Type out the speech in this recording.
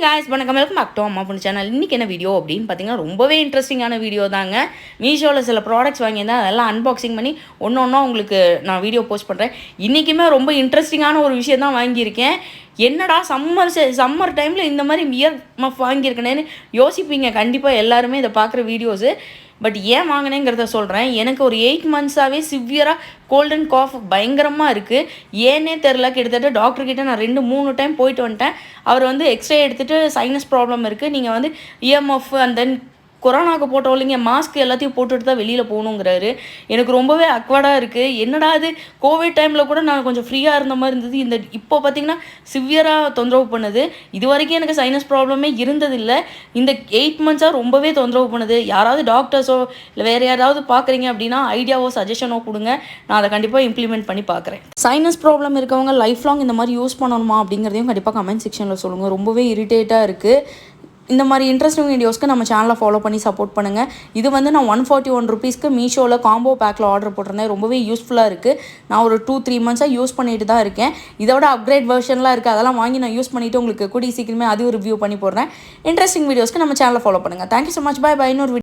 guys, வணக்கம், welcome back to அம்மா பொண்ணு சேனல். இன்றைக்கி என்ன வீடியோ அப்படின்னு பார்த்தீங்கன்னா ரொம்பவே இன்ட்ரெஸ்டிங்கான வீடியோ தாங்க. மீஷோவில் சில ப்ராடக்ட்ஸ் வாங்கியிருந்தேன், அதெல்லாம் அன்பாக்சிங் பண்ணி ஒன்று ஒன்றா உங்களுக்கு நான் வீடியோ போஸ்ட் பண்ணுறேன். இன்றைக்குமே ரொம்ப இன்ட்ரெஸ்டிங்கான ஒரு விஷயம் தான் வாங்கியிருக்கேன். என்னடா சம்மர் டைமில் இந்த மாதிரி இயர் மஃப் வாங்கியிருக்கேனேன்னு யோசிப்பீங்க கண்டிப்பாக எல்லாருமே இதை பார்க்குற வீடியோஸு. பட் ஏன் வாங்கினேங்கிறத சொல்கிறேன். எனக்கு ஒரு 8 மந்த்ஸாகவே சிவியராக கோல்ட் அண்ட் காஃப் பயங்கரமாக இருக்குது. ஏன்னே தெரில. கிட்டத்தட்ட டாக்டர்கிட்ட நான் 2-3 டைம் போயிட்டு வந்துட்டேன். அவர் வந்து எக்ஸ்ரே எடுத்துகிட்டு சைனஸ் ப்ராப்ளம் இருக்குது, நீங்கள் வந்து இஎம்எஃப் அண்ட் தென் கொரோனாவுக்கு போட்டோம் இல்லைங்க, மாஸ்க் எல்லாத்தையும் போட்டுட்டு தான் வெளியில் போகணுங்கிறாரு. எனக்கு ரொம்பவே அக்வர்டாக இருக்குது. என்னடா அது, கோவிட் டைமில் கூட நான் கொஞ்சம் ஃப்ரீயாக இருந்த மாதிரி இருந்தது, இந்த இப்போ பார்த்திங்கன்னா சிவியராக தொந்தரவு பண்ணுது. இது வரைக்கும் எனக்கு சைனஸ் ப்ராப்ளமே இருந்ததில்லை, இந்த 8 மந்த்ஸாக ரொம்பவே தொந்தரவு பண்ணுது. யாராவது டாக்டர்ஸோ இல்லை வேறு யாராவது பார்க்குறீங்க அப்படின்னா ஐடியாவோ சஜஷனோ கொடுங்க, நான் அதை கண்டிப்பாக இம்ப்ளிமெண்ட் பண்ணி பார்க்குறேன். சைனஸ் ப்ராப்ளம் இருக்கவங்க லைஃப் லாங் இந்த மாதிரி யூஸ் பண்ணணுமா அப்படிங்கிறதையும் கண்டிப்பாக கமெண்ட் செக்ஷனில் சொல்லுங்கள். ரொம்பவே இரிட்டேட்டாக இருக்குது. இந்த மாதிரி இன்ட்ரெஸ்டிங் வீடியோஸ்க்கு நம்ம சேனலை ஃபாலோ பண்ணி சப்போர்ட் பண்ணுங்கள். இது வந்து நான் 141 ருபீஸ்க்கு மீஷோவில் காம்போ பேக்கில் ஆர்டர் போட்டிருந்தேன். ரொம்பவே யூஸ்ஃபுல்லாக இருக்குது. நான் ஒரு 2-3 மந்த்ஸாக யூஸ் பண்ணிட்டு தான் இருக்கேன். இதோட அப்கிரேட் வெர்ஷன்லாம் இருக்குது, அதெல்லாம் வாங்கி நான் யூஸ் பண்ணிவிட்டு உங்களுக்கு கூடிய சீக்கிரமே அதுவும் ரிவ்யூ பண்ணி போடுறேன். இன்ட்ரெஸ்டிங் வீடியோஸ்க்கு நம்ம சேனலை ஃபாலோ பண்ணுங்கள். Thank you so much. பை. இன்னொரு